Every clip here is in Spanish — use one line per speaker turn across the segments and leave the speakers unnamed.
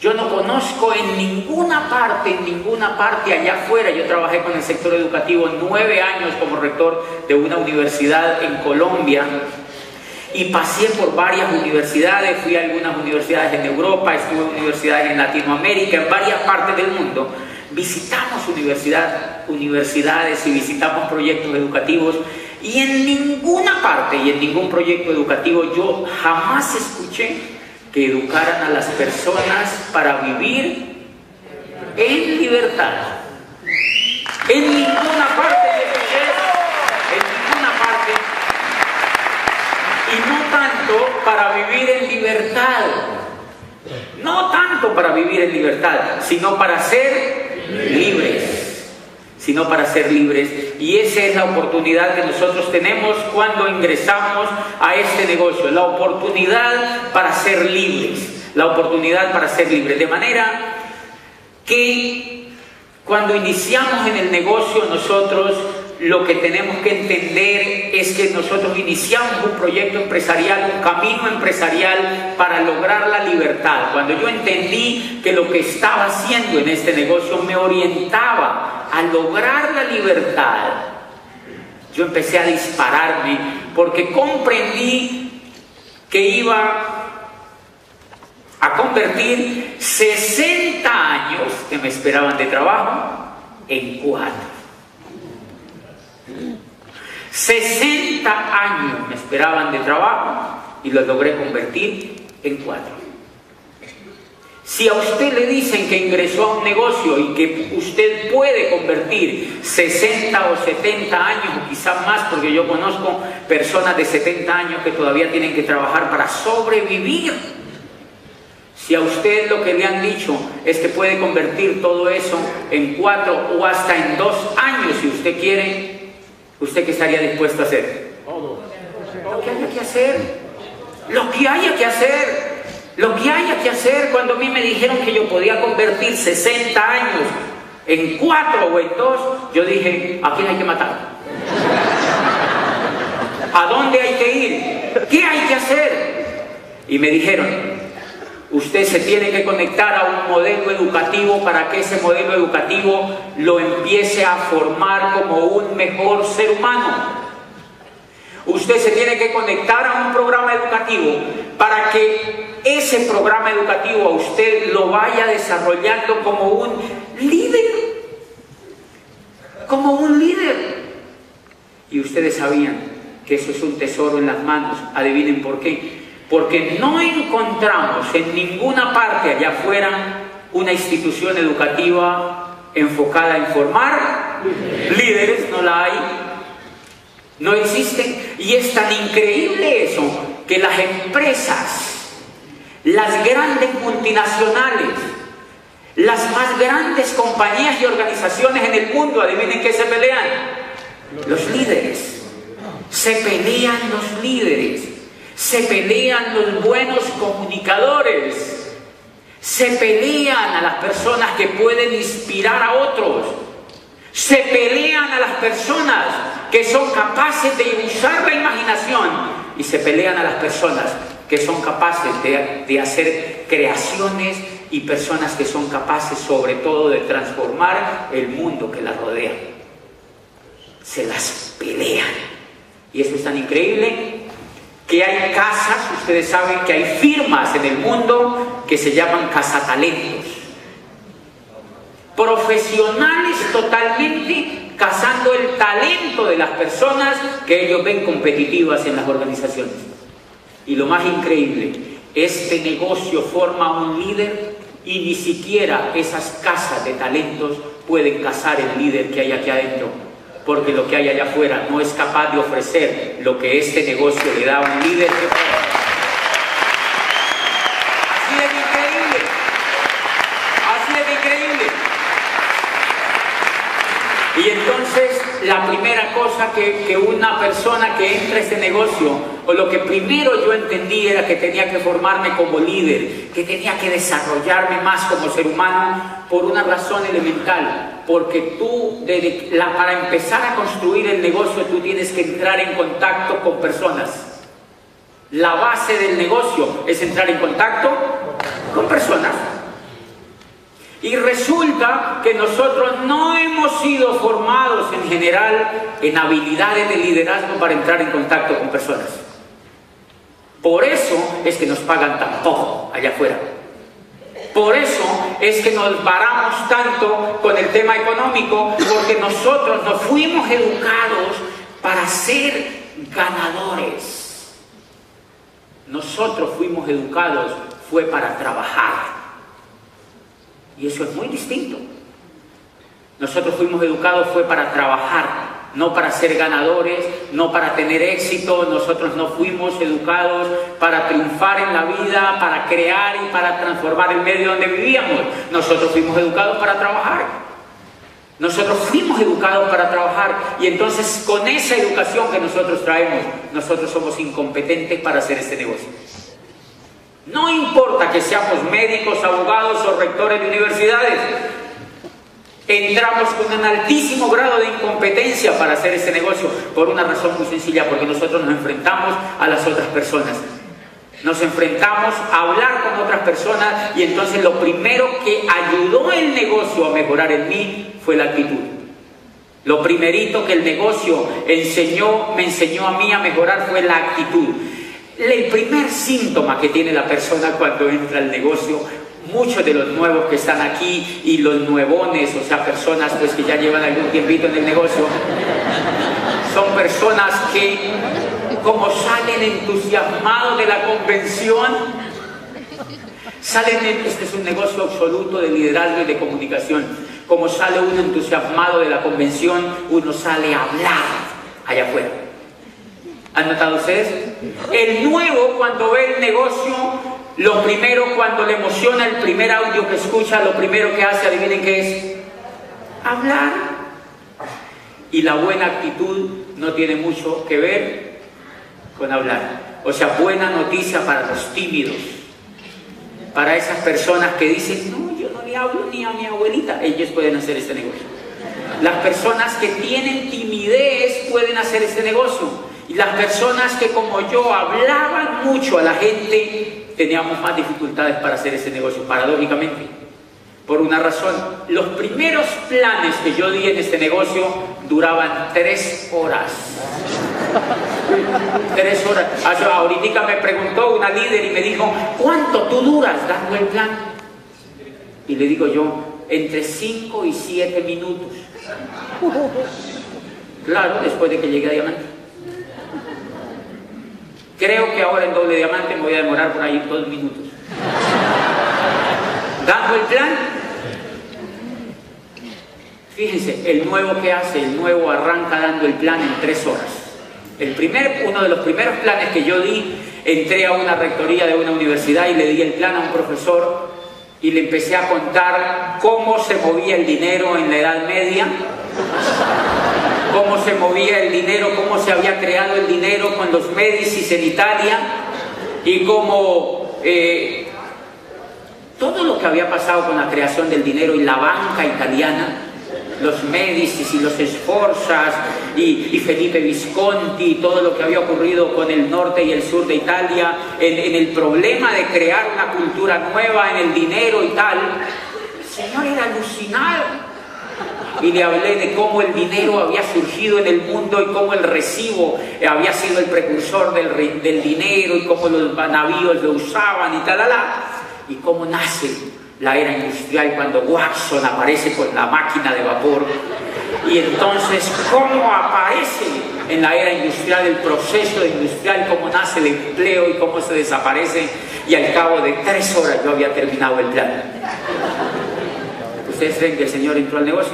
Yo no conozco en ninguna parte allá afuera. Yo trabajé con el sector educativo 9 años como rector de una universidad en Colombia y pasé por varias universidades, fui a algunas universidades en Europa, estuve en universidades en Latinoamérica, en varias partes del mundo. Visitamos universidades y visitamos proyectos educativos y en ninguna parte y en ningún proyecto educativo yo jamás escuché que educaran a las personas para vivir en libertad. En ninguna parte de en ninguna parte. Y no tanto para vivir en libertad. No tanto para vivir en libertad, sino para ser libres. Sino para ser libres. Y esa es la oportunidad que nosotros tenemos cuando ingresamos a este negocio. La oportunidad para ser libres. La oportunidad para ser libres. De manera que cuando iniciamos en el negocio nosotros lo que tenemos que entender es que nosotros iniciamos un proyecto empresarial, un camino empresarial para lograr la libertad. Cuando yo entendí que lo que estaba haciendo en este negocio me orientaba a lograr la libertad, yo empecé a dispararme porque comprendí que iba a convertir 60 años que me esperaban de trabajo en 4. 60 años me esperaban de trabajo y lo logré convertir en 4. Si a usted le dicen que ingresó a un negocio y que usted puede convertir 60 o 70 años o quizás más, porque yo conozco personas de 70 años que todavía tienen que trabajar para sobrevivir. Si a usted lo que le han dicho es que puede convertir todo eso en 4 o hasta en 2 años si usted quiere, ¿usted qué estaría dispuesto a hacer? Lo que haya que hacer. Lo que haya que hacer. Lo que haya que hacer. Cuando a mí me dijeron que yo podía convertir 60 años en 4 o en 2, yo dije, ¿a quién hay que matar? ¿A dónde hay que ir? ¿Qué hay que hacer? Y me dijeron, usted se tiene que conectar a un modelo educativo para que ese modelo educativo lo empiece a formar como un mejor ser humano. Usted se tiene que conectar a un programa educativo para que ese programa educativo a usted lo vaya desarrollando como un líder. Como un líder. Y ustedes sabían que eso es un tesoro en las manos. Adivinen por qué. Porque no encontramos en ninguna parte allá afuera una institución educativa enfocada en formar líderes, no la hay, no existen. Y es tan increíble eso que las empresas, las grandes multinacionales, las más grandes compañías y organizaciones en el mundo, adivinen qué se pelean, los líderes. Se pelean los líderes. Se pelean los buenos comunicadores, se pelean a las personas que pueden inspirar a otros, se pelean a las personas que son capaces de usar la imaginación y se pelean a las personas que son capaces de hacer creaciones y personas que son capaces sobre todo de transformar el mundo que las rodea. Se las pelean y eso es tan increíble que hay casas, ustedes saben que hay firmas en el mundo que se llaman cazatalentos. Profesionales totalmente cazando el talento de las personas que ellos ven competitivas en las organizaciones. Y lo más increíble, este negocio forma un líder y ni siquiera esas casas de talentos pueden cazar el líder que hay aquí adentro. Porque lo que hay allá afuera no es capaz de ofrecer lo que este negocio le da a un líder que pueda. Así de increíble. Así de increíble. Y entonces la primera cosa que una persona que entra a este negocio, o lo que primero yo entendí era que tenía que formarme como líder, que tenía que desarrollarme más como ser humano por una razón elemental, porque tú, para empezar a construir el negocio, tú tienes que entrar en contacto con personas. La base del negocio es entrar en contacto con personas. Y resulta que nosotros no hemos sido formados en general en habilidades de liderazgo para entrar en contacto con personas. Por eso es que nos pagan tan poco allá afuera. Por eso es que nos varamos tanto con el tema económico, porque nosotros nos fuimos educados para ser ganadores. Nosotros fuimos educados fue para trabajar. Y eso es muy distinto. Nosotros fuimos educados fue para trabajar, no para ser ganadores, no para tener éxito. Nosotros no fuimos educados para triunfar en la vida, para crear y para transformar el medio donde vivíamos. Nosotros fuimos educados para trabajar. Nosotros fuimos educados para trabajar. Y entonces, con esa educación que nosotros traemos, nosotros somos incompetentes para hacer este negocio. No importa que seamos médicos, abogados o rectores de universidades, entramos con un altísimo grado de incompetencia para hacer este negocio, por una razón muy sencilla, porque nosotros nos enfrentamos a las otras personas. Nos enfrentamos a hablar con otras personas, y entonces lo primero que ayudó el negocio a mejorar en mí fue la actitud. Lo primerito que el negocio me enseñó a mí a mejorar fue la actitud. El primer síntoma que tiene la persona cuando entra al negocio, muchos de los nuevos que están aquí y los nuevones, o sea, personas pues que ya llevan algún tiempito en el negocio, son personas que, como salen entusiasmados de la convención, este es un negocio absoluto de liderazgo y de comunicación. Como sale uno entusiasmado de la convención, uno sale a hablar allá afuera. ¿Han notado ustedes? El nuevo, cuando ve el negocio, lo primero, cuando le emociona el primer audio que escucha, lo primero que hace, adivinen qué es: hablar. Y la buena actitud no tiene mucho que ver con hablar. O sea, buena noticia para los tímidos, para esas personas que dicen: no, yo no le hablo ni a mi abuelita. Ellos pueden hacer este negocio. Las personas que tienen timidez pueden hacer este negocio. Y las personas que, como yo, hablaban mucho a la gente, teníamos más dificultades para hacer ese negocio, paradójicamente. Por una razón: los primeros planes que yo di en este negocio duraban 3 horas. 3 horas. Ahorita me preguntó una líder y me dijo: ¿cuánto tú duras dando el plan? Y le digo yo: entre 5 y 7 minutos. Claro, después de que llegué a Diamante. Creo que ahora en Doble Diamante me voy a demorar por ahí 2 minutos. Dando el plan. Fíjense, el nuevo que hace, el nuevo arranca dando el plan en 3 horas. Uno de los primeros planes que yo di, entré a una rectoría de una universidad y le di el plan a un profesor y le empecé a contar cómo se movía el dinero en la Edad Media, cómo se movía el dinero, cómo se había creado el dinero con los Médicis en Italia, y cómo todo lo que había pasado con la creación del dinero y la banca italiana, los Médicis y los Sforzas y Felipe Visconti, y todo lo que había ocurrido con el norte y el sur de Italia en el problema de crear una cultura nueva en el dinero y tal. El señor era alucinado. Y le hablé de cómo el dinero había surgido en el mundo y cómo el recibo había sido el precursor del dinero, y cómo los navíos lo usaban y talala, y cómo nace la era industrial cuando Watson aparece con la máquina de vapor, y entonces cómo aparece en la era industrial el proceso industrial, cómo nace el empleo y cómo se desaparece, y al cabo de 3 horas yo había terminado el plan. ¿Ustedes creen que el Señor entró al negocio?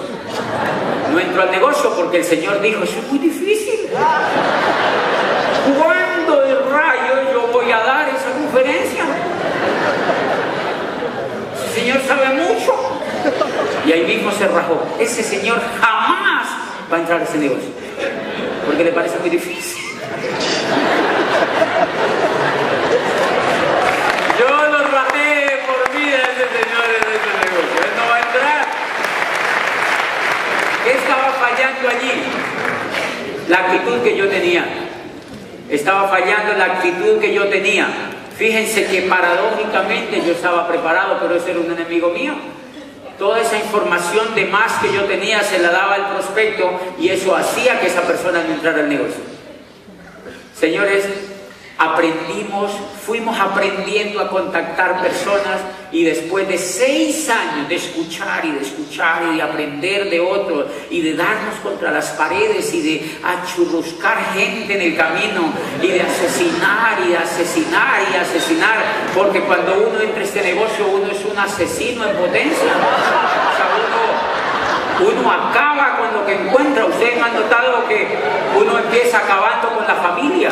No entró al negocio porque el Señor dijo: eso es muy difícil. ¿Cuándo de rayos yo voy a dar esa conferencia? Ese Señor sabe mucho. Y ahí mismo se rajó. Ese Señor jamás va a entrar a ese negocio porque le parece muy difícil. Yo lo rajé por vida a ese Señor en ese negocio. Él no va a entrar. ¿Qué estaba fallando allí? La actitud que yo tenía. Estaba fallando la actitud que yo tenía. Fíjense que paradójicamente yo estaba preparado, pero ese era un enemigo mío. toda esa información de más que yo tenía se la daba al prospecto y eso hacía que esa persona no entrara al negocio. Señores, fuimos aprendiendo a contactar personas y después de 6 años de escuchar y de aprender de otros y de darnos contra las paredes y de achurruscar gente en el camino y de asesinar y asesinar y asesinar, porque cuando uno entra a este negocio uno es un asesino en potencia. O sea, uno acaba con lo que encuentra. Ustedes han notado que uno empieza acabando con la familia.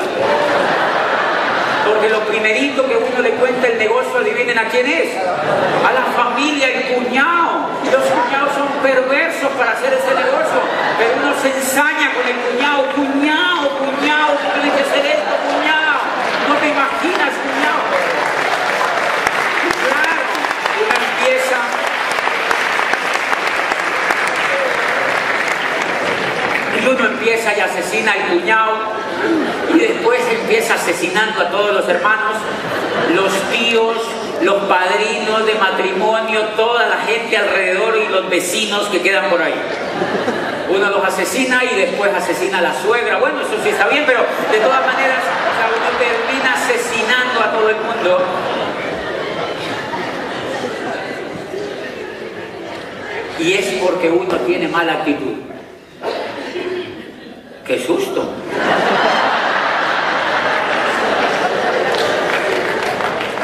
Porque lo primerito que uno le cuenta el negocio, adivinen a quién es. A la familia, el cuñado. Los cuñados son perversos para hacer ese negocio. Pero uno se ensaña con el cuñado. Cuñado, tú tienes que hacer esto, cuñado. No te imaginas, cuñado. Claro, uno empieza. Y uno empieza y asesina al cuñado. Y después empieza asesinando a todos los hermanos, los tíos, los padrinos de matrimonio, toda la gente alrededor y los vecinos que quedan por ahí. Uno los asesina y después asesina a la suegra. Bueno, eso sí está bien, pero de todas maneras, o sea, uno termina asesinando a todo el mundo. Y es porque uno tiene mala actitud. ¡Qué susto!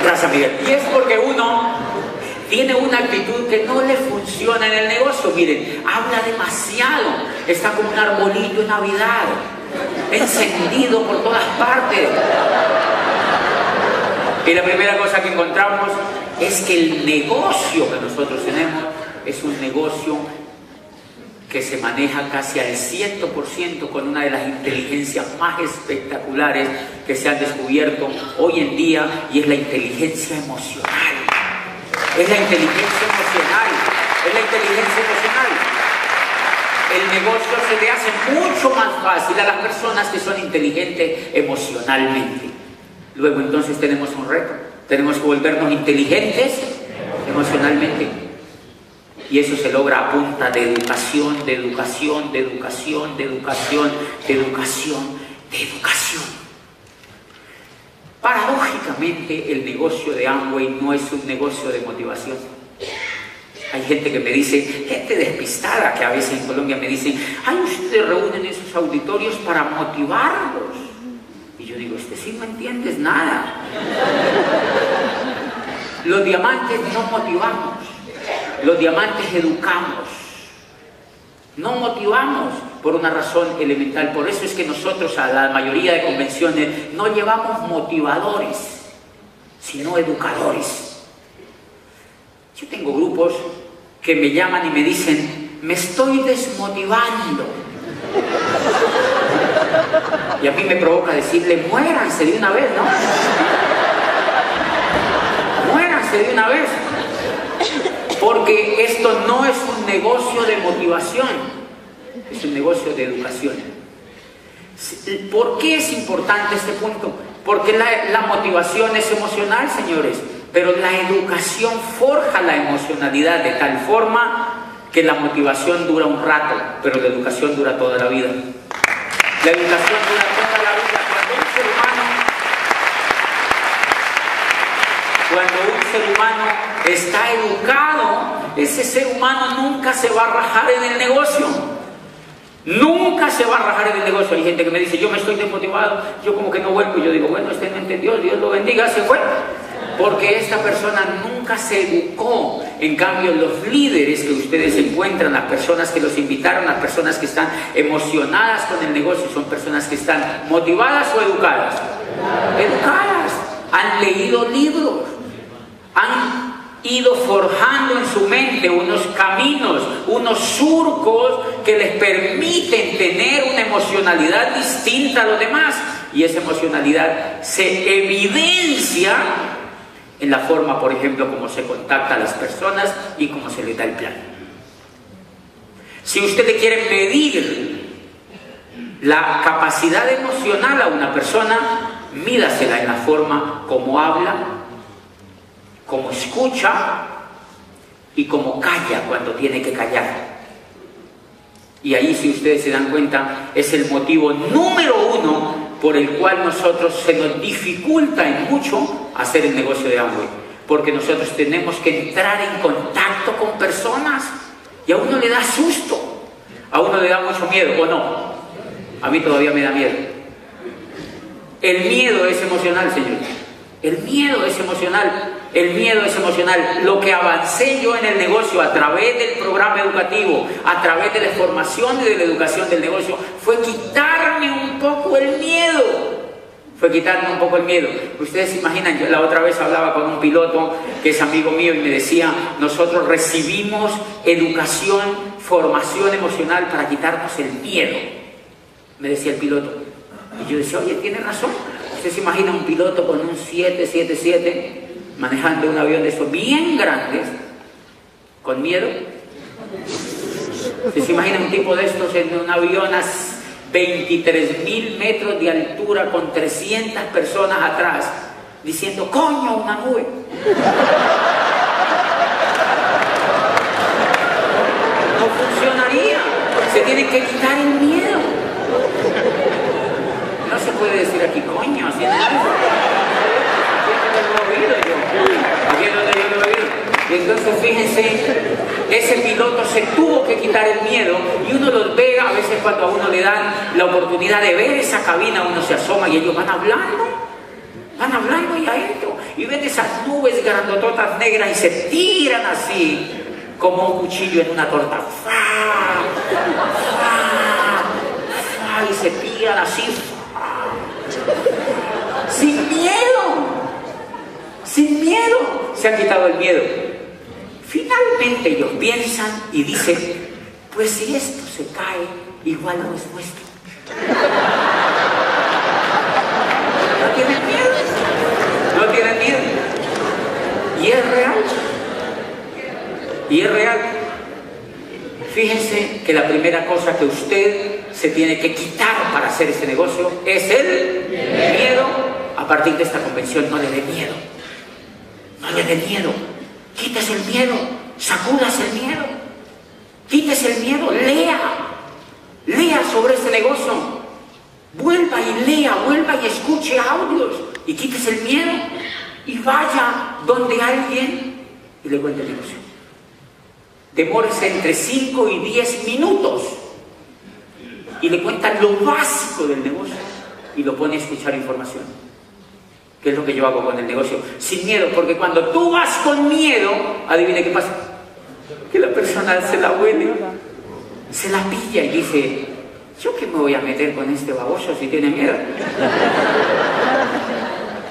Gracias, Miguel. Y es porque uno tiene una actitud que no le funciona en el negocio. Miren, habla demasiado. Está como un arbolito en Navidad, encendido por todas partes. Y la primera cosa que encontramos es que el negocio que nosotros tenemos es un negocio que se maneja casi al 100% con una de las inteligencias más espectaculares que se han descubierto hoy en día, y es la inteligencia emocional. Es la inteligencia emocional. Es la inteligencia emocional. El negocio se le hace mucho más fácil a las personas que son inteligentes emocionalmente. Luego entonces tenemos un reto. Tenemos que volvernos inteligentes emocionalmente. Y eso se logra a punta de educación, de educación, de educación, de educación, de educación, de educación. Paradójicamente, el negocio de Amway no es un negocio de motivación. Hay gente que me dice, gente despistada que a veces en Colombia me dicen, ay, ustedes reúnen esos auditorios para motivarlos. Y yo digo, sí no entiendes nada. Los diamantes no motivamos. Los diamantes educamos, no motivamos, por una razón elemental. Por eso es que nosotros a la mayoría de convenciones no llevamos motivadores, sino educadores. Yo tengo grupos que me llaman y me dicen, me estoy desmotivando. Y a mí me provoca decirle, muéranse de una vez, ¿no? Muéranse de una vez. Porque esto no es un negocio de motivación, es un negocio de educación. ¿Por qué es importante este punto? Porque la motivación es emocional, señores, pero la educación forja la emocionalidad de tal forma que la motivación dura un rato, pero la educación dura toda la vida. La educación dura toda la vida. Cuando un ser humano está educado, ese ser humano nunca se va a rajar en el negocio. Nunca se va a rajar en el negocio. Hay gente que me dice, yo me estoy desmotivado, yo como que no vuelvo. Y yo digo, bueno, usted no entendió, Dios lo bendiga, se fue. Porque esta persona nunca se educó. En cambio, los líderes que ustedes encuentran, las personas que los invitaron, las personas que están emocionadas con el negocio, son personas que están motivadas o educadas. Educadas. Han leído libros. Han ido forjando en su mente unos caminos, unos surcos que les permiten tener una emocionalidad distinta a los demás. Y esa emocionalidad se evidencia en la forma, por ejemplo, como se contacta a las personas y cómo se les da el plan. Si usted le quiere medir la capacidad emocional a una persona, mídasela en la forma como habla, como escucha y como calla cuando tiene que callar. Y ahí, si ustedes se dan cuenta, es el motivo número uno por el cual nosotros se nos dificulta en mucho hacer el negocio de Amway. Porque nosotros tenemos que entrar en contacto con personas y a uno le da susto, a uno le da mucho miedo, ¿o no? A mí todavía me da miedo. El miedo es emocional, señor. El miedo es emocional. El miedo es emocional. Lo que avancé yo en el negocio a través del programa educativo, a través de la formación y de la educación del negocio, fue quitarme un poco el miedo. Fue quitarme un poco el miedo. Ustedes se imaginan, yo la otra vez hablaba con un piloto que es amigo mío y me decía, nosotros recibimos educación, formación emocional para quitarnos el miedo. Me decía el piloto. Y yo decía, oye, tiene razón. ¿Usted se imagina un piloto con un 777 manejando un avión de esos bien grandes, con miedo? ¿Usted se imagina un tipo de estos en un avión a 23.000 metros de altura con 300 personas atrás, diciendo, coño, una nube? No funcionaría. Se tiene que quitar el miedo. No se puede decir aquí, coño, así no es. Aquí es donde yo lo he oído. Y entonces, fíjense, ese piloto se tuvo que quitar el miedo y uno los ve, a veces cuando a uno le dan la oportunidad de ver esa cabina, uno se asoma y ellos van hablando y adentro, y ven esas nubes grandototas negras y se tiran así, como un cuchillo en una torta. ¡Fa! ¡Fa! ¡Fa! Y se tiran así. Sin miedo, se han quitado el miedo. Finalmente ellos piensan y dicen, pues si esto se cae, igual no es nuestro. No tienen miedo. Y es real. Fíjense que la primera cosa que usted se tiene que quitar para hacer este negocio es el miedo. A partir de esta convención, no le dé miedo. No le dé miedo. Quítese el miedo. Sacúdase el miedo. Quítese el miedo. Lea sobre este negocio. Vuelva y lea, vuelva y escuche audios. Y quítese el miedo. Y vaya donde alguien y le cuente el negocio. Demórese entre 5 y 10 minutos y le cuentan lo básico del negocio y lo pone a escuchar información. ¿Qué es lo que yo hago con el negocio? Sin miedo, porque cuando tú vas con miedo, adivine qué pasa. Que la persona se la huele, se la pilla y dice, ¿yo qué me voy a meter con este baboso si tiene miedo?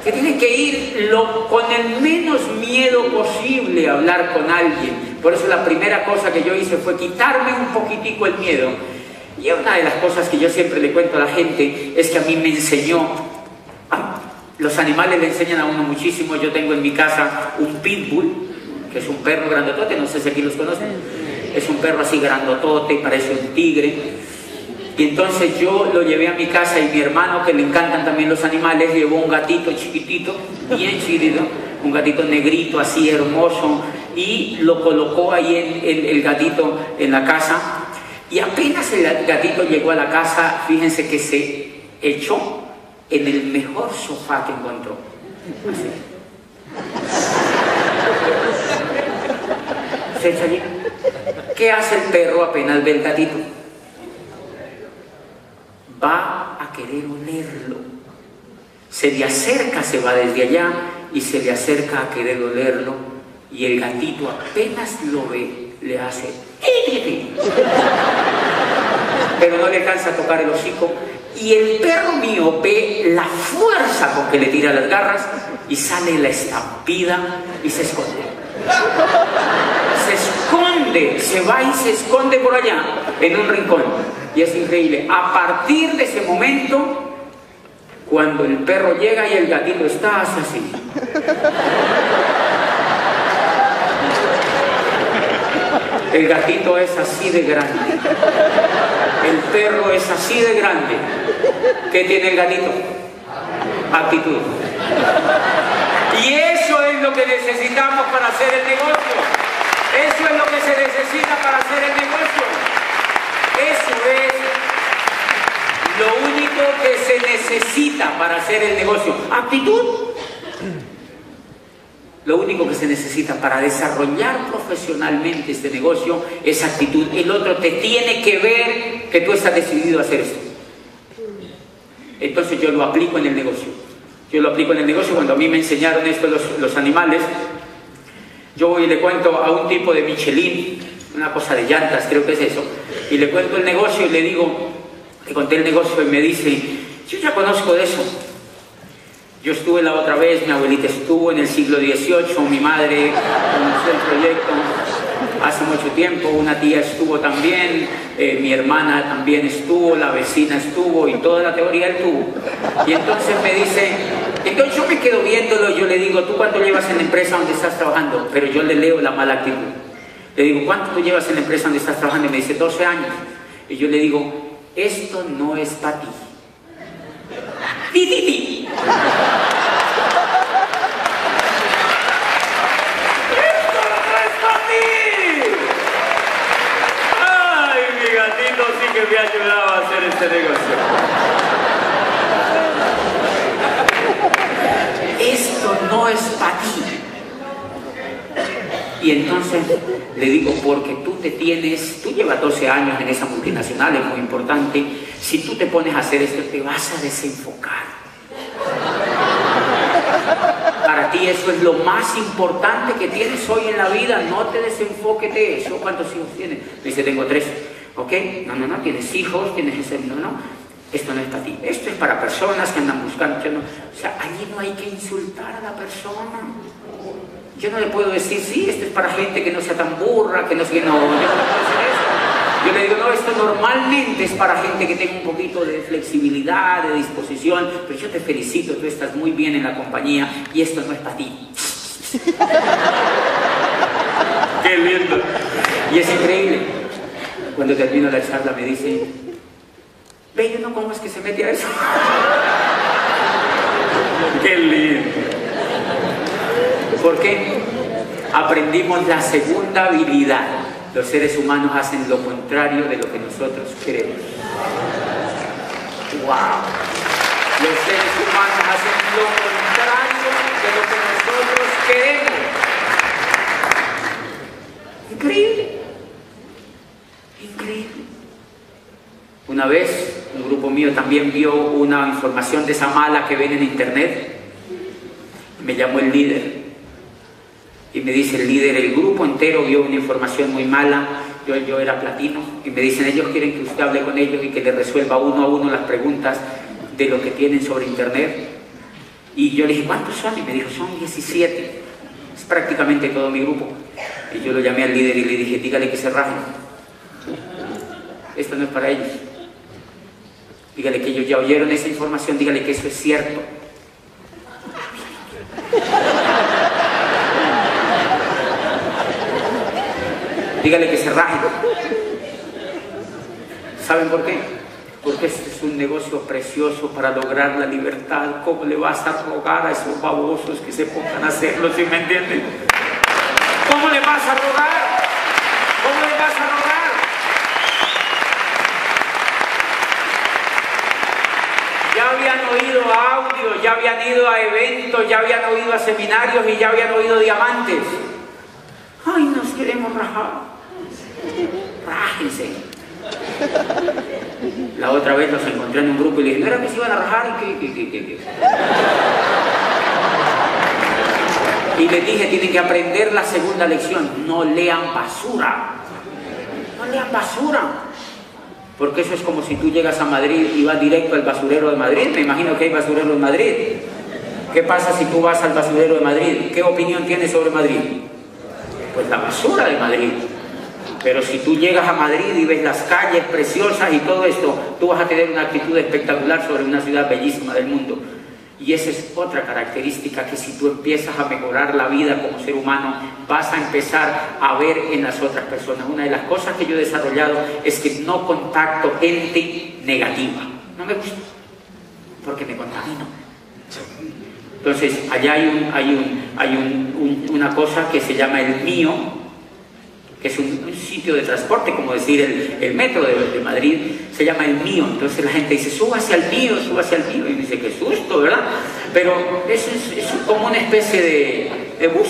Que tiene que ir con el menos miedo posible a hablar con alguien. Por eso la primera cosa que yo hice fue quitarme un poquitico el miedo. Y una de las cosas que yo siempre le cuento a la gente es que a mí me enseñó, los animales le enseñan a uno muchísimo. Yo tengo en mi casa un pitbull, que es un perro grandotote, no sé si aquí los conocen. Es un perro así grandotote, parece un tigre. Y entonces yo lo llevé a mi casa y mi hermano, que le encantan también los animales, llevó un gatito chiquitito, bien chiquitito, un gatito negrito así hermoso, y lo colocó ahí el gatito en la casa. Y apenas el gatito llegó a la casa, fíjense que se echó en el mejor sofá que encontró. Así. Se echa allí. ¿Qué hace el perro apenas ve el gatito? Va a querer olerlo. Se le acerca, se va desde allá y se le acerca a querer olerlo, y el gatito apenas lo ve, le hace pero no le alcanza a tocar el hocico, y el perro mío ve la fuerza con que le tira las garras y sale la estampida y se esconde. Se va y se esconde por allá en un rincón. Y es increíble. A partir de ese momento, cuando el perro llega y el gatito está, hace así. El gatito es así de grande. El perro es así de grande. ¿Qué tiene el gatito? Actitud. Y eso es lo que necesitamos para hacer el negocio. Eso es lo que se necesita para hacer el negocio. Eso es lo único que se necesita para hacer el negocio. Actitud. Lo único que se necesita para desarrollar profesionalmente este negocio es actitud. El otro te tiene que ver que tú estás decidido a hacer esto. Entonces yo lo aplico en el negocio. Yo lo aplico en el negocio. Cuando a mí me enseñaron esto los animales, yo voy y le cuento a un tipo de Michelin, una cosa de llantas, creo que es eso, y le cuento el negocio y le digo, le conté el negocio y me dice, yo ya conozco de eso. Yo estuve la otra vez, mi abuelita estuvo en el siglo XVIII, mi madre conoció el proyecto hace mucho tiempo, una tía estuvo también, mi hermana también estuvo, la vecina estuvo y toda la teoría él tuvo. Y entonces me dice, entonces yo me quedo viéndolo y yo le digo, ¿tú cuánto llevas en la empresa donde estás trabajando? Pero yo le leo la mala actitud. Le digo, ¿cuánto tú llevas en la empresa donde estás trabajando? Y me dice, 12 años. Y yo le digo, esto no es para ti. ¡Ti, ti, ti! ¡Esto no es para ti! ¡Ay, mi gatito sí que me ha ayudado a hacer este negocio! Esto no es para ti. Y entonces le digo, porque tú llevas 12 años en esa multinacional, es muy importante, si tú te pones a hacer esto, te vas a desenfocar. Para ti eso es lo más importante que tienes hoy en la vida, no te desenfoques de eso. ¿Cuántos hijos tienes? Me dice, tengo 3. ¿Ok? No, tienes hijos, tienes ese... No, esto no es para ti. Esto es para personas que andan buscando... O sea, allí no hay que insultar a la persona. Yo no le puedo decir, sí, esto es para gente que no sea tan burra, que no sé, no, yo no le puedo decir eso. Yo le digo, no, esto normalmente es para gente que tenga un poquito de flexibilidad, de disposición, pero yo te felicito, tú estás muy bien en la compañía y esto no es para ti. ¡Qué lindo! Y es increíble. Cuando termino la charla me dice, ve, yo no, ¿cómo es que se mete a eso? ¡Qué lindo! ¿Por qué? Aprendimos la segunda habilidad. Los seres humanos hacen lo contrario de lo que nosotros queremos. ¡Wow! Los seres humanos hacen lo contrario de lo que nosotros queremos. Increíble. Increíble. Una vez, un grupo mío también vio una información de esa mala que ven en internet. Me llamó el líder. Y me dice el líder, el grupo entero vio una información muy mala, yo era platino, y me dicen, ellos quieren que usted hable con ellos y que le resuelva uno a uno las preguntas de lo que tienen sobre internet. Y yo le dije, ¿cuántos son? Y me dijo, son 17, es prácticamente todo mi grupo. Y yo lo llamé al líder y le dije, dígale que se rajen, esto no es para ellos. Dígale que ellos ya oyeron esa información, dígale que eso es cierto. Dígale que se rajen. ¿Saben por qué? Porque este es un negocio precioso para lograr la libertad. ¿Cómo le vas a rogar a esos babosos que se pongan a hacerlo, si me entienden? ¿Cómo le vas a rogar? ¿Cómo le vas a rogar? Ya habían oído audios, ya habían ido a eventos, ya habían oído a seminarios y ya habían oído diamantes. Ay, nos queremos rajar. Rájense. La otra vez los encontré en un grupo y le dije, ¿no era que se iban a rajar? ¿Qué? Y les dije, tienen que aprender la segunda lección. No lean basura. No lean basura. Porque eso es como si tú llegas a Madrid y vas directo al basurero de Madrid. Me imagino que hay basurero en Madrid. ¿Qué pasa si tú vas al basurero de Madrid? ¿Qué opinión tienes sobre Madrid? Pues la basura de Madrid. Pero si tú llegas a Madrid y ves las calles preciosas y todo esto, tú vas a tener una actitud espectacular sobre una ciudad bellísima del mundo. Y esa es otra característica que si tú empiezas a mejorar la vida como ser humano, vas a empezar a ver en las otras personas. Una de las cosas que yo he desarrollado es que no contacto gente negativa. No me gusta, porque me contamino. Entonces, allá hay una cosa que se llama el mío que es un sitio de transporte, como decir el metro de Madrid, se llama El Mío. Entonces la gente dice, súbase al mío, súbase al mío. Y dice, qué susto, ¿verdad? Pero es como una especie de bus.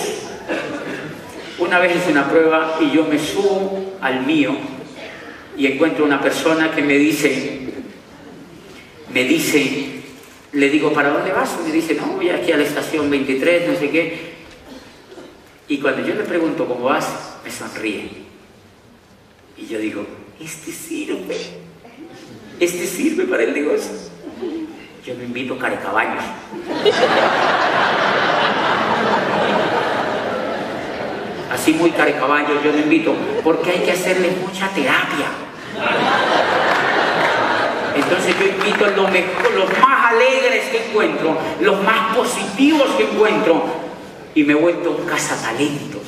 Una vez hice una prueba y yo me subo al mío y encuentro una persona que me dice, le digo, ¿para dónde vas? Y me dice, no, voy aquí a la estación 23, no sé qué. Y cuando yo le pregunto cómo vas, me sonríe. Y yo digo, este sirve para el negocio. Yo me invito carecaballos. Así muy carecaballos, yo lo invito, porque hay que hacerle mucha terapia. Entonces yo invito los más alegres que encuentro, los más positivos que encuentro, y me he vuelto un cazatalentos.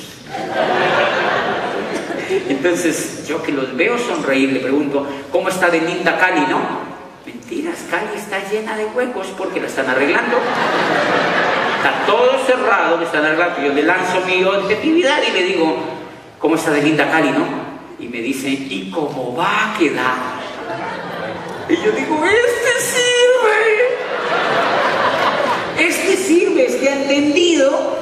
Entonces yo que los veo sonreír, le pregunto, ¿cómo está de linda Cali, no? Mentiras, Cali está llena de huecos porque la están arreglando. Está todo cerrado, me están arreglando. Yo le lanzo mi objetividad y le digo, ¿cómo está de linda Cali, no? Y me dice, ¿y cómo va a quedar? Y yo digo, este sirve, es que ha entendido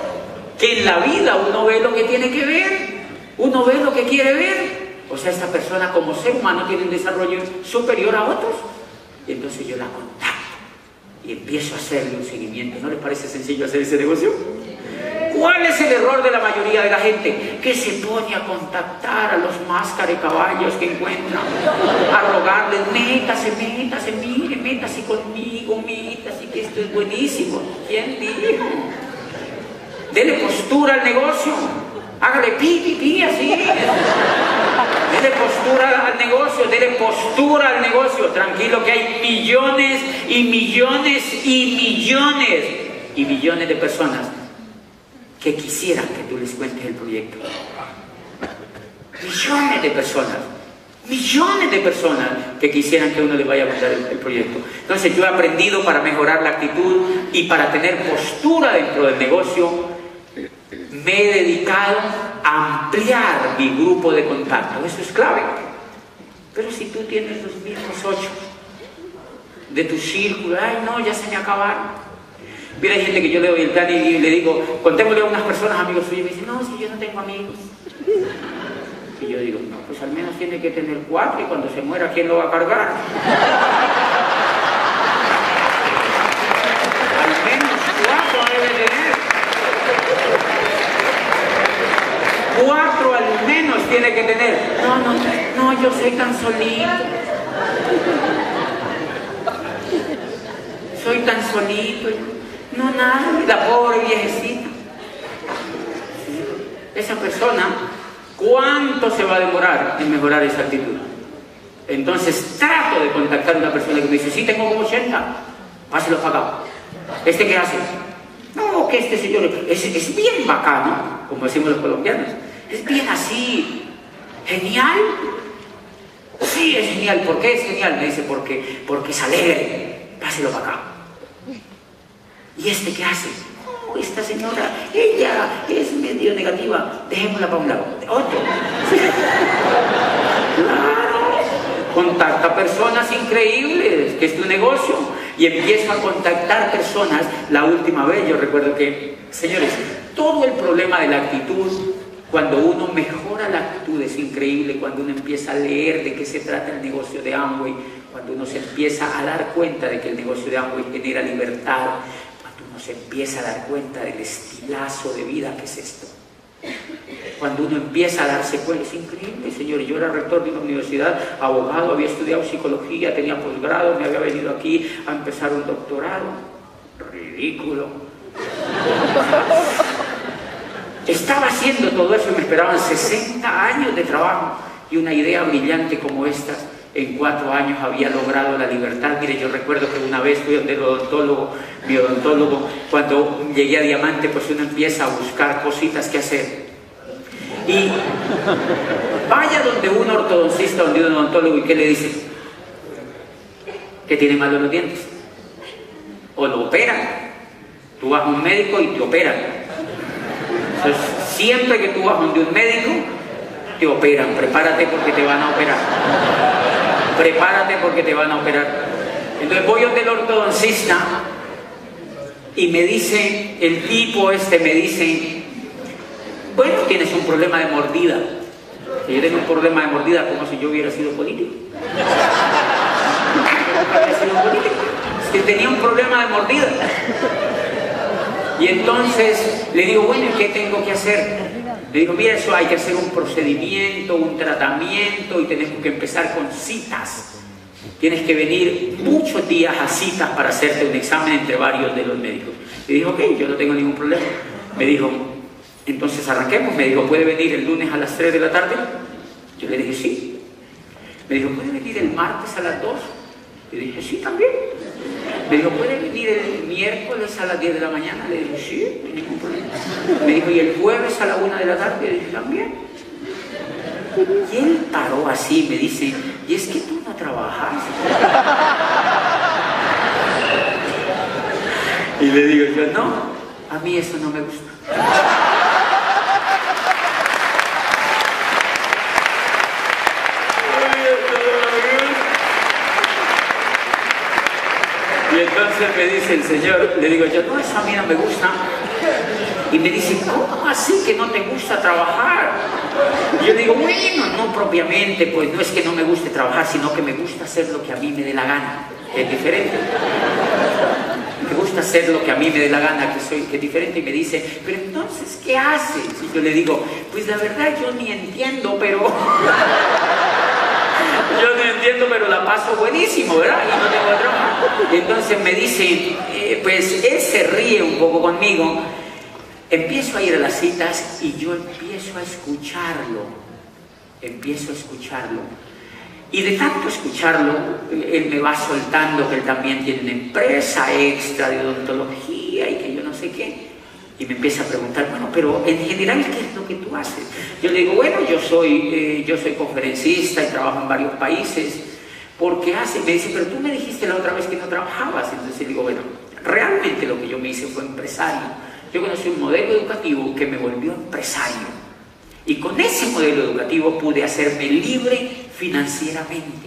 que en la vida uno ve lo que tiene que ver, uno ve lo que quiere ver. O sea, esta persona como ser humano tiene un desarrollo superior a otros. Y entonces yo la contacto y empiezo a hacerle un seguimiento. ¿No les parece sencillo hacer ese negocio? ¿Cuál es el error de la mayoría de la gente? Que se pone a contactar a los más carecaballos que encuentran, a rogarles, métase, mire, métase conmigo, métase, que esto es buenísimo. ¿Quién dijo? Dele postura al negocio, hágale pi, así. Dele postura al negocio, dele postura al negocio. Tranquilo que hay millones y millones y millones y millones de personas que quisieran que tú les cuentes el proyecto. Millones de personas que quisieran que uno les vaya a contar el proyecto. Entonces yo he aprendido, para mejorar la actitud y para tener postura dentro del negocio, me he dedicado a ampliar mi grupo de contacto. Eso es clave. Pero si tú tienes los mismos 8 de tu círculo, ay no, ya se me acabaron. Mira, hay gente que yo le doy el plan y le digo, contémosle a unas personas, amigos suyos, y me dicen, no, si yo no tengo amigos. Y yo digo, no, pues al menos tiene que tener 4 y cuando se muera, ¿quién lo va a cargar? Al menos 4 debe tener. 4 al menos tiene que tener. No, yo soy tan solito. Soy tan solito. No, nada, la pobre viejecita. Esa persona, ¿cuánto se va a demorar en mejorar esa actitud? Entonces trato de contactar a una persona que me dice, sí, tengo como 80, páselo para acá. ¿Este qué hace? No, que este señor es bien bacano, como decimos los colombianos. Es bien así, genial. Sí, es genial. ¿Por qué es genial? Me dice, porque es alegre. Páselo para acá. ¿Y este qué hace? Oh, esta señora, ella es medio negativa. Dejémosla para un lado. Otro. Claro. Contacta personas increíbles, que es tu negocio. Y empiezo a contactar personas. La última vez yo recuerdo que, señores, todo el problema de la actitud, cuando uno mejora la actitud, es increíble. Cuando uno empieza a leer de qué se trata el negocio de Amway, cuando uno se empieza a dar cuenta de que el negocio de Amway genera libertad, cuando uno se empieza a dar cuenta del estilazo de vida que es esto, cuando uno empieza a darse cuenta, es increíble, señores. Yo era rector de una universidad, abogado, había estudiado psicología, tenía posgrado, me había venido aquí a empezar un doctorado. Ridículo. Estaba haciendo todo eso y me esperaban 60 años de trabajo, y una idea brillante como esta en 4 años había logrado la libertad. Mire, yo recuerdo que una vez fui donde el odontólogo, mi odontólogo, cuando llegué a Diamante, pues uno empieza a buscar cositas que hacer. Y vaya donde un ortodoncista, donde un odontólogo, ¿y qué le dice? Que tiene mal los dientes. O lo operan. Tú vas a un médico y te operan. Entonces, siempre que tú vas donde un médico, te operan, prepárate porque te van a operar. Prepárate porque te van a operar. Entonces voy donde el ortodoncista y me dice, el tipo me dice, bueno, tienes un problema de mordida. Si yo tengo un problema de mordida, como si yo hubiera sido político. Es que tenía un problema de mordida. Y entonces le digo, bueno, ¿y qué tengo que hacer? Le digo, mira, eso hay que hacer un procedimiento, un tratamiento y tenemos que empezar con citas. Tienes que venir muchos días a citas para hacerte un examen entre varios de los médicos. Le dijo, ok, yo no tengo ningún problema. Me dijo, entonces arranquemos. Me dijo, ¿puede venir el lunes a las 3 de la tarde? Yo le dije, sí. Me dijo, ¿puede venir el martes a las 2? Le dije, sí, también. Me dijo, ¿puede venir el miércoles a las 10 de la mañana? Le dije, sí, no hay ningún problema. Me dijo, ¿y el jueves a la 1 de la tarde? Le dije, también. Y él paró así y me dice, ¿y es que tú no trabajas? Y le digo yo, no, a mí eso no me gusta. Y entonces me dice el Señor, le digo yo, no, eso a mí no me gusta. Y me dice, ¿cómo así que no te gusta trabajar? Y yo le digo, bueno, no propiamente, pues no es que no me guste trabajar, sino que me gusta hacer lo que a mí me dé la gana, que es diferente. Me gusta hacer lo que a mí me dé la gana, que es diferente. Y me dice, pero entonces, ¿qué haces? Y yo le digo, pues la verdad yo ni entiendo, pero... yo no entiendo, pero la paso buenísimo, ¿verdad? Y no tengo drama. Y entonces me dice, pues él se ríe un poco conmigo. Empiezo a ir a las citas y yo empiezo a escucharlo. Y de tanto escucharlo, él me va soltando que él también tiene una empresa extra de odontología y que yo no sé qué. Y me empieza a preguntar, bueno, pero en general, ¿qué es lo que tú haces? Yo le digo, bueno, yo soy conferencista y trabajo en varios países. ¿Por qué haces? Me dice, pero tú me dijiste la otra vez que no trabajabas. Entonces le digo, bueno, realmente lo que yo me hice fue empresario. Yo conocí un modelo educativo que me volvió empresario. Y con ese modelo educativo pude hacerme libre financieramente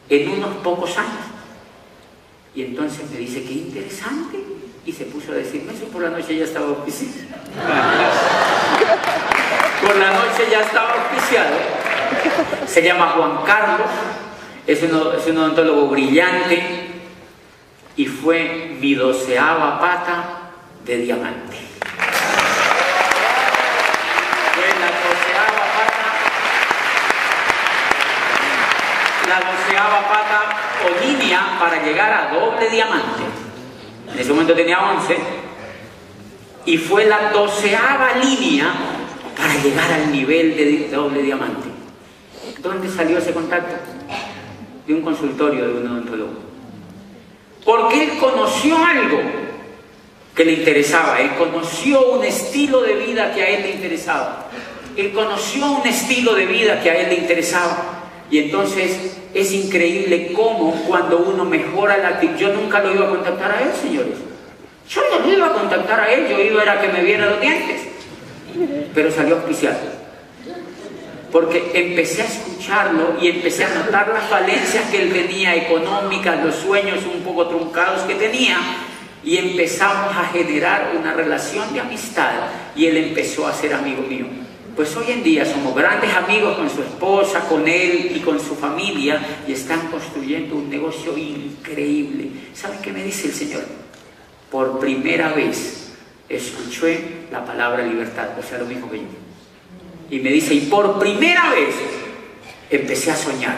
en unos pocos años. Y entonces me dice, qué interesante. Y se puso a decirme eso, por la noche ya estaba auspiciado. Por la noche ya estaba auspiciado. Se llama Juan Carlos, es un odontólogo brillante y fue mi 12ª pata de diamante. Fue la 12ª pata o línea para llegar a doble diamante. En ese momento tenía 11 y fue la 12ª línea para llegar al nivel de doble diamante. ¿Dónde salió ese contacto? De un consultorio de un odontólogo. Porque él conoció algo que le interesaba, él conoció un estilo de vida que a él le interesaba. Él conoció un estilo de vida que a él le interesaba. Y entonces es increíble cómo cuando uno mejora la actitud. Yo nunca lo iba a contactar a él, señores. Yo no lo iba a contactar a él, yo iba a que me viera los dientes. Pero salió auspiciado. Porque empecé a escucharlo y empecé a notar las falencias que él tenía económicas, los sueños un poco truncados que tenía. Y empezamos a generar una relación de amistad y él empezó a ser amigo mío. Pues hoy en día somos grandes amigos con su esposa, con él y con su familia y están construyendo un negocio increíble. ¿Saben qué me dice el Señor? Por primera vez escuché la palabra libertad, o sea, lo mismo que yo. Y me dice, y por primera vez empecé a soñar.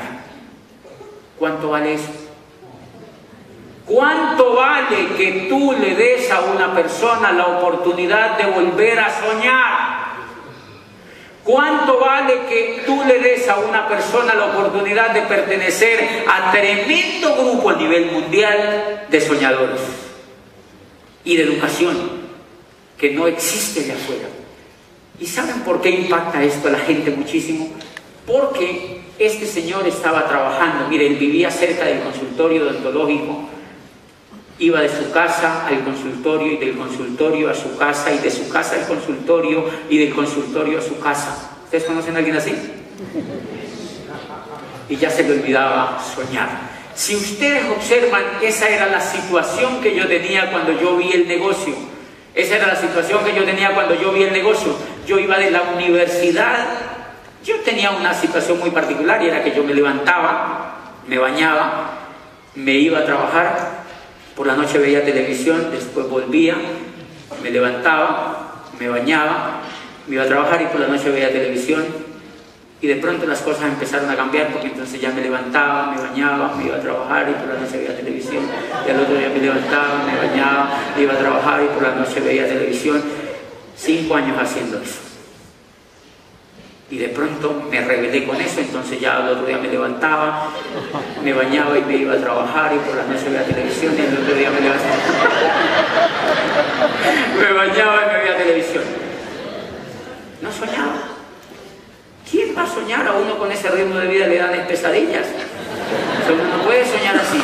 ¿Cuánto vale eso? ¿Cuánto vale que tú le des a una persona la oportunidad de volver a soñar? ¿Cuánto vale que tú le des a una persona la oportunidad de pertenecer a tremendo grupo a nivel mundial de soñadores y de educación que no existe allá afuera? ¿Y saben por qué impacta esto a la gente muchísimo? Porque este señor estaba trabajando, mire, él vivía cerca del consultorio odontológico, iba de su casa al consultorio y del consultorio a su casa y de su casa al consultorio y del consultorio a su casa. ¿Ustedes conocen a alguien así? Y ya se le olvidaba soñar. Si ustedes observan, esa era la situación que yo tenía cuando yo vi el negocio. Esa era la situación que yo tenía cuando yo vi el negocio. Yo iba de la universidad. Yo tenía una situación muy particular y era que yo me levantaba, me bañaba, me iba a trabajar, por la noche veía televisión, después volvía, me levantaba, me bañaba, me iba a trabajar y por la noche veía televisión. Y de pronto las cosas empezaron a cambiar porque entonces ya me levantaba, me bañaba, me iba a trabajar y por la noche veía televisión. Y al otro día me levantaba, me bañaba, me iba a trabajar y por la noche veía televisión. 5 años haciendo eso. Y de pronto me rebelé con eso, entonces ya al otro día me levantaba, me bañaba y me iba a trabajar y por la noche veía televisión y al otro día me levantaba. Me bañaba y me veía televisión. No soñaba. ¿Quién va a soñar? A uno con ese ritmo de vida le dan pesadillas. Uno no puede soñar así.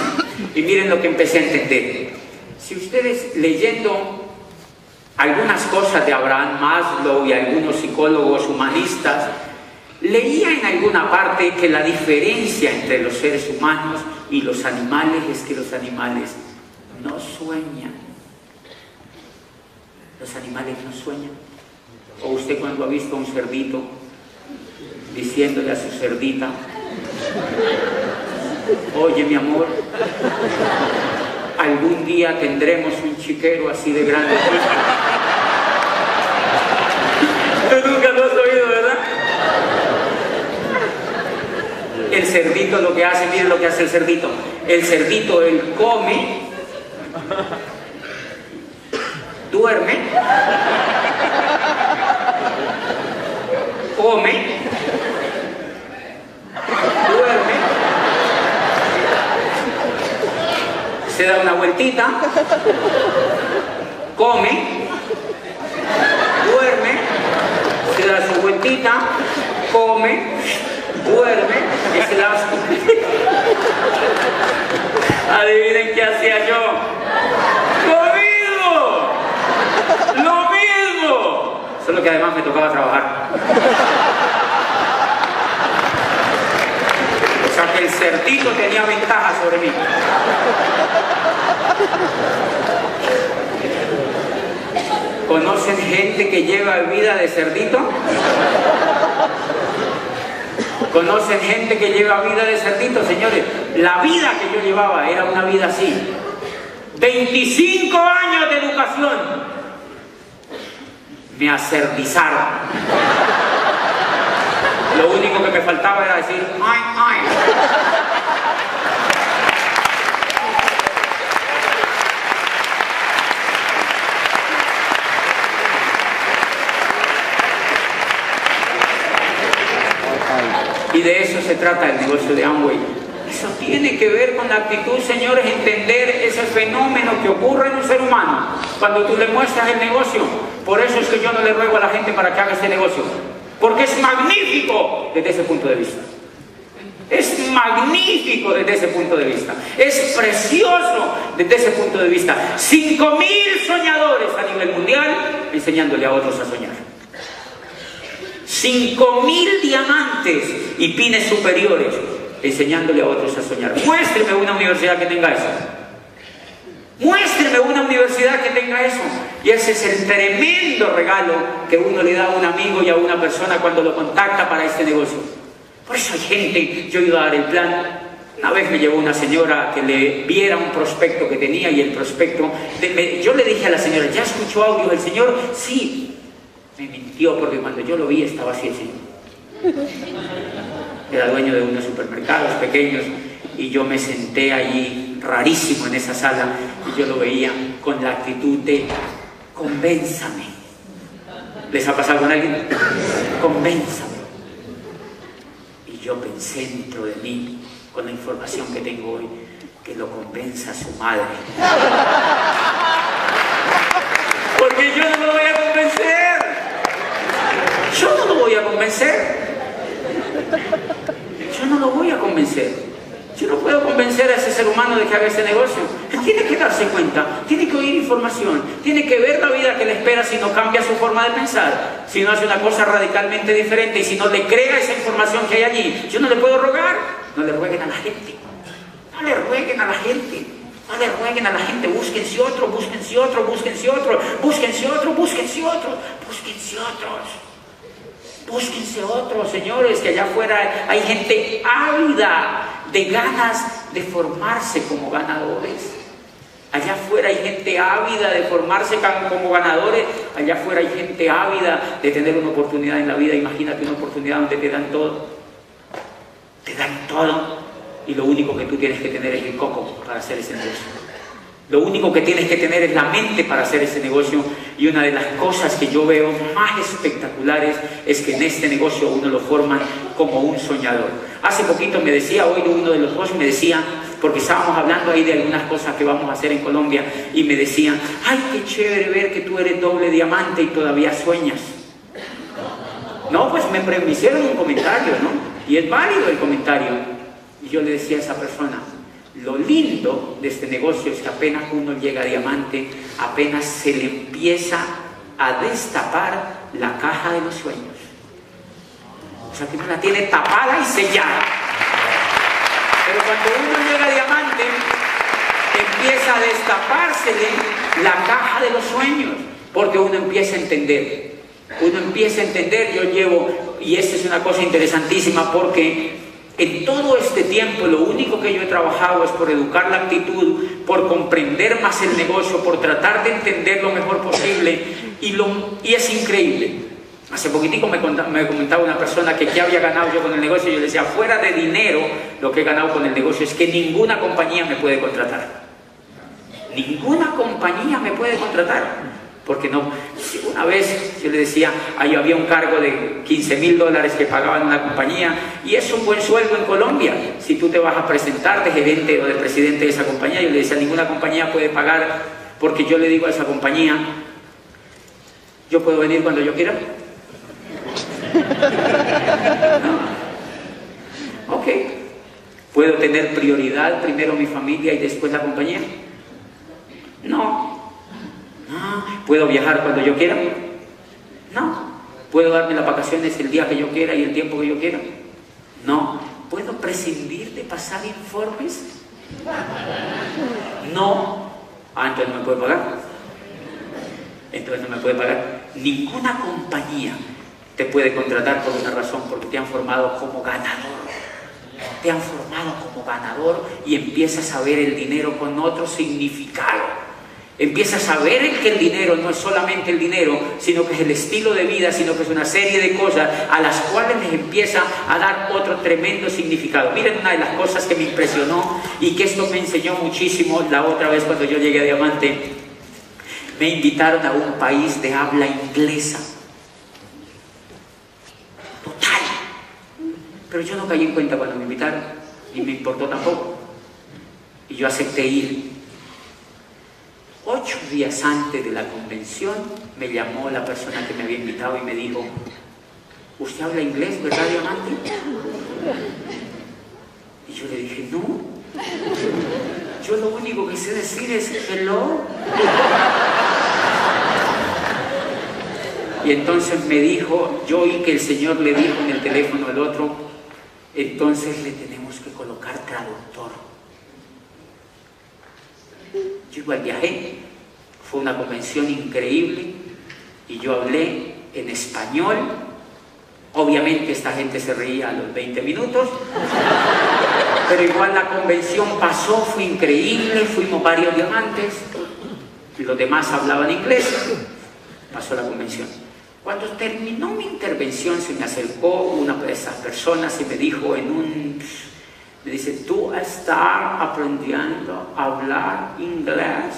Y miren lo que empecé a entender. Si ustedes leyendo algunas cosas de Abraham Maslow y algunos psicólogos humanistas, leía en alguna parte que la diferencia entre los seres humanos y los animales es que los animales no sueñan. Los animales no sueñan. O usted cuando ha visto a un cerdito diciéndole a su cerdita: oye mi amor, algún día tendremos un chiquero así de grande. Tú nunca lo has oído, ¿verdad? El cerdito lo que hace, miren lo que hace el cerdito. El cerdito, él come, duerme, come, duerme, se da una vueltita, come, duerme, se da su vueltita, come, duerme y se da su vueltita. Adivinen qué hacía yo. ¡Lo mismo! Solo que además me tocaba trabajar. O sea que el cerdito tenía ventaja sobre mí. ¿Conocen gente que lleva vida de cerdito? ¿Conocen gente que lleva vida de cerdito, señores? La vida que yo llevaba era una vida así. 25 años de educación. Me acerdizaron. Lo único que me faltaba era decir ¡ay, ay! Y de eso se trata el negocio de Amway. Eso tiene que ver con la actitud, señores, entender ese fenómeno que ocurre en un ser humano cuando tú le muestras el negocio. Por eso es que yo no le ruego a la gente para que haga este negocio, porque es magnífico desde ese punto de vista. Es magnífico desde ese punto de vista. Es precioso desde ese punto de vista. 5.000 soñadores a nivel mundial enseñándole a otros a soñar. 5.000 diamantes y pines superiores enseñándole a otros a soñar. Muéstreme una universidad que tenga eso. Muéstreme una universidad que tenga eso. Y ese es el tremendo regalo que uno le da a un amigo y a una persona cuando lo contacta para este negocio. Por eso hay gente, yo iba a dar el plan. Una vez me llevó una señora que le viera un prospecto que tenía y el prospecto, yo le dije a la señora: ¿ya escuchó audio del señor? Sí. Me mintió porque cuando yo lo vi estaba así. Era dueño de unos supermercados pequeños y yo me senté allí rarísimo en esa sala y yo lo veía con la actitud de convénzame. ¿Les ha pasado con alguien? Convénzame. Y yo pensé dentro de mí, con la información que tengo hoy, que lo convenza a su madre. Porque yo no lo voy a convencer. Yo no lo voy a convencer. Yo no lo voy a convencer. Yo no puedo convencer a ese ser humano de que haga ese negocio. Es tiene que darse cuenta, tiene que oír información, tiene que ver la vida que le espera si no cambia su forma de pensar, si no hace una cosa radicalmente diferente y si no le crea esa información que hay allí. Yo no le puedo rogar. No le rueguen a la gente, no le rueguen a la gente, no le rueguen a la gente. Búsquense otro, búsquense otro, búsquense otro, búsquense otro, búsquense otro, búsquense otros. Búsquense otros, señores, que allá afuera hay gente ávida de ganas de formarse como ganadores. Allá afuera hay gente ávida de formarse como ganadores. Allá afuera hay gente ávida de tener una oportunidad en la vida. Imagínate una oportunidad donde te dan todo. Te dan todo. Y lo único que tú tienes que tener es el coco para hacer ese negocio. Lo único que tienes que tener es la mente para hacer ese negocio. Y una de las cosas que yo veo más espectaculares es que en este negocio uno lo forma como un soñador. Hace poquito me decía, hoy uno de los dos me decía, porque estábamos hablando ahí de algunas cosas que vamos a hacer en Colombia, y me decía, ay, qué chévere ver que tú eres doble diamante y todavía sueñas. No, pues me hicieron un comentario, ¿no? Y es válido el comentario. Y yo le decía a esa persona, lo lindo de este negocio es que apenas uno llega a diamante, apenas se le empieza a destapar la caja de los sueños. O sea que uno la tiene tapada y sellada. Pero cuando uno llega a diamante, empieza a destapársele la caja de los sueños, porque uno empieza a entender. Uno empieza a entender, yo llevo, y esta es una cosa interesantísima, porque en todo este tiempo lo único que yo he trabajado es por educar la actitud, por comprender más el negocio, por tratar de entender lo mejor posible, y es increíble. Hace poquitico me comentaba una persona que qué había ganado yo con el negocio, y yo le decía, fuera de dinero, lo que he ganado con el negocio es que ninguna compañía me puede contratar. Ninguna compañía me puede contratar. Porque no, una vez yo le decía, ahí había un cargo de $15,000 que pagaban una compañía, y es un buen sueldo en Colombia. Si tú te vas a presentar de gerente o de presidente de esa compañía, yo le decía, ninguna compañía puede pagar, porque yo le digo a esa compañía, ¿yo puedo venir cuando yo quiera? No. Ok. ¿Puedo tener prioridad primero mi familia y después la compañía? No. ¿Puedo viajar cuando yo quiera? No. ¿Puedo darme las vacaciones el día que yo quiera y el tiempo que yo quiera? No. ¿Puedo prescindir de pasar informes? No. Entonces no me puede pagar. Entonces no me puede pagar. Ninguna compañía te puede contratar por una razón, porque te han formado como ganador. Te han formado como ganador y empiezas a ver el dinero con otro significado. Empiezas a ver que el dinero no es solamente el dinero, sino que es el estilo de vida, sino que es una serie de cosas a las cuales les empieza a dar otro tremendo significado. Miren una de las cosas que me impresionó y que esto me enseñó muchísimo la otra vez cuando yo llegué a Diamante. Me invitaron a un país de habla inglesa. Total. Pero yo no caí en cuenta cuando me invitaron, ni me importó tampoco. Y yo acepté ir. 8 días antes de la convención me llamó la persona que me había invitado y me dijo, ¿usted habla inglés, verdad, Diamante? Y yo le dije, no, yo lo único que sé decir es hello. Y entonces me dijo, yo oí que el Señor le dijo en el teléfono al otro, entonces le tenemos que colocar traductor. Yo igual viajé, fue una convención increíble y yo hablé en español. Obviamente esta gente se reía a los 20 minutos, pero igual la convención pasó, fue increíble, fuimos varios diamantes, y los demás hablaban inglés, pasó la convención. Cuando terminó mi intervención se me acercó una de esas personas y me dijo me dice, ¿tú estás aprendiendo a hablar inglés?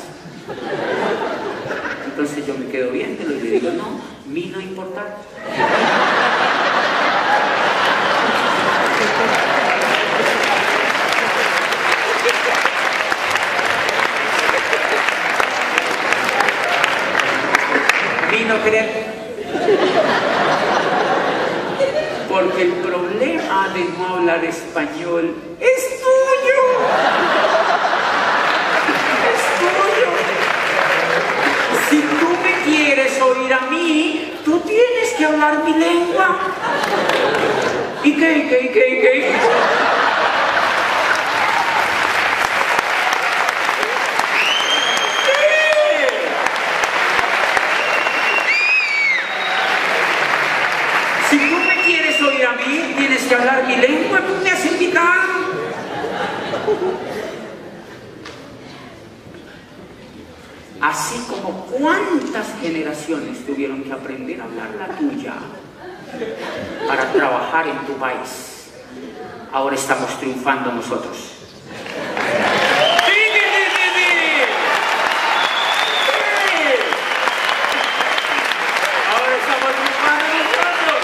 Entonces yo me quedo viéndolo y le digo, no, a mí no importa. A mí no querer. Porque el problema de no hablar español es tuyo. Es hablar mi lengua. ¿Y qué? Si tú me quieres oír a mí, tienes que hablar mi lengua. Tú me has invitado. Así como cuántas generaciones tuvieron que aprender a hablar la tuya para trabajar en tu país. Ahora estamos triunfando nosotros. ¡Sí! Ahora estamos triunfando nosotros.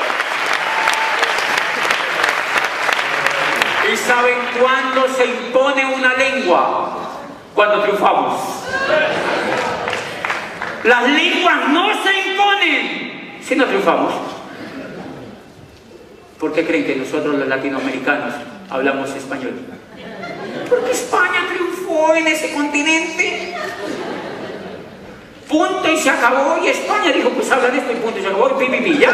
¿Y saben cuándo se impone una lengua? Cuando triunfamos. Las lenguas no se imponen si no triunfamos. ¿Por qué creen que nosotros los latinoamericanos hablamos español? Porque España triunfó en ese continente. Punto y se acabó. Y España dijo, pues habla de esto y punto y se acabó. Y pi, ya.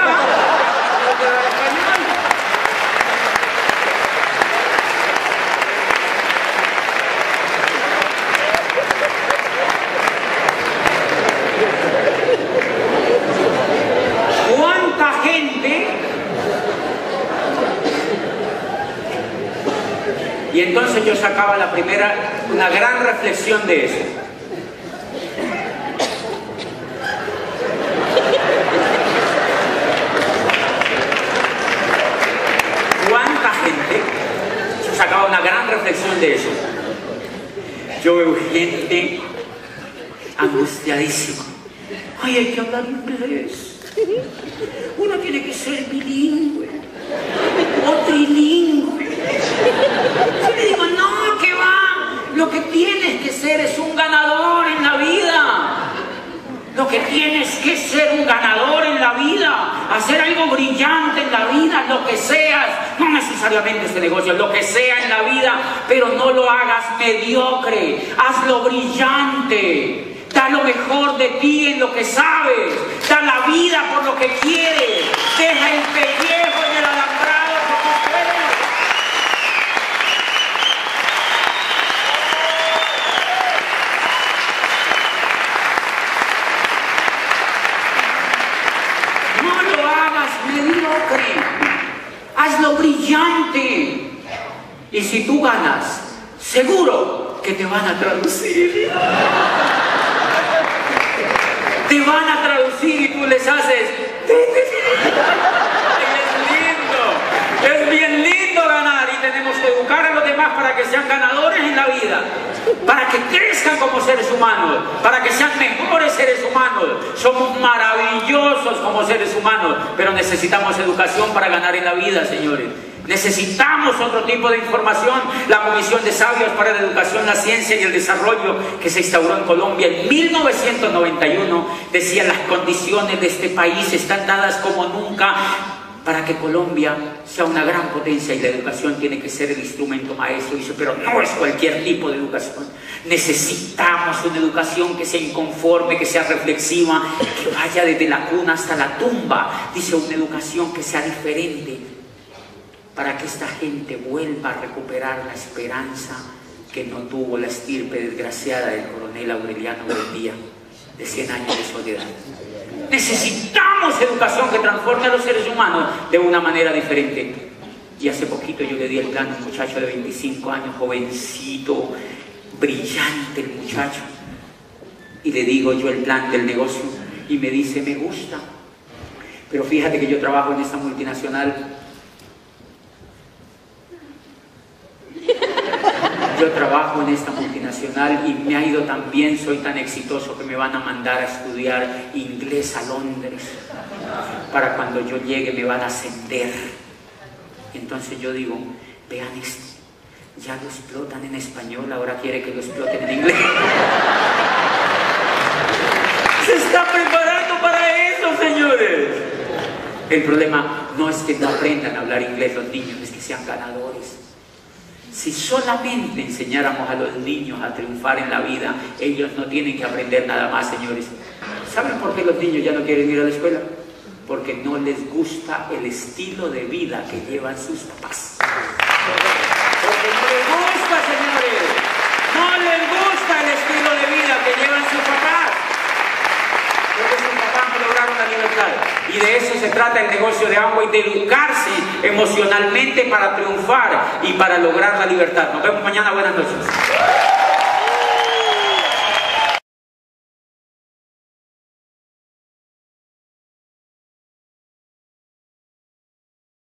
Y entonces yo sacaba una gran reflexión de eso. ¿Cuánta gente? Yo sacaba una gran reflexión de eso. Yo veo gente angustiadísima. Ay, hay que hablar inglés. Uno tiene que ser bilingüe o trilingüe. Yo le digo, no, que va. Lo que tienes que ser es un ganador en la vida. Lo que tienes que ser un ganador en la vida. Hacer algo brillante en la vida, lo que seas. No necesariamente este negocio, lo que sea en la vida. Pero no lo hagas mediocre. Hazlo brillante. Da lo mejor de ti en lo que sabes. Da la vida por lo que quieres. Deja el pellejo y el alambrado por tus sueños. No lo hagas mediocre. Hazlo brillante. Y si tú ganas, seguro que te van a traducir. Te van a traducir y tú les haces. Es bien lindo ganar y tenemos que educar a los demás para que sean ganadores en la vida, para que crezcan como seres humanos, para que sean mejores seres humanos. Somos maravillosos como seres humanos, pero necesitamos educación para ganar en la vida, señores. Necesitamos otro tipo de información. La Comisión de Sabios para la Educación, la Ciencia y el Desarrollo, que se instauró en Colombia en 1991, decía: las condiciones de este país están dadas como nunca para que Colombia sea una gran potencia, y la educación tiene que ser el instrumento maestro. Dice, pero no es cualquier tipo de educación. Necesitamos una educación que sea inconforme, que sea reflexiva, que vaya desde la cuna hasta la tumba. Dice, una educación que sea diferente, para que esta gente vuelva a recuperar la esperanza que no tuvo la estirpe desgraciada del coronel Aureliano Buendía, de 100 años de soledad. Necesitamos educación que transforme a los seres humanos de una manera diferente. Y hace poquito yo le di el plan a un muchacho de 25 años, jovencito, brillante el muchacho, y le digo yo el plan del negocio, y me dice, me gusta, pero fíjate que yo trabajo en esta multinacional. Yo trabajo en esta multinacional y me ha ido tan bien, soy tan exitoso que me van a mandar a estudiar inglés a Londres. Para cuando yo llegue me van a ascender. Entonces yo digo, vean esto, ya lo explotan en español, ahora quiere que lo exploten en inglés. Se está preparando para eso, señores. El problema no es que no aprendan a hablar inglés los niños, es que sean ganadores. Si solamente enseñáramos a los niños a triunfar en la vida, ellos no tienen que aprender nada más, señores. ¿Saben por qué los niños ya no quieren ir a la escuela? porque no les gusta el estilo de vida que llevan sus papás. Porque no les gusta, señores, no les gusta el estilo de vida que llevan sus papás. Porque sus papás no lograron la libertad. Y de eso se trata el negocio de Amway, de educarse emocionalmente para triunfar y para lograr la libertad. Nos vemos mañana. Buenas noches.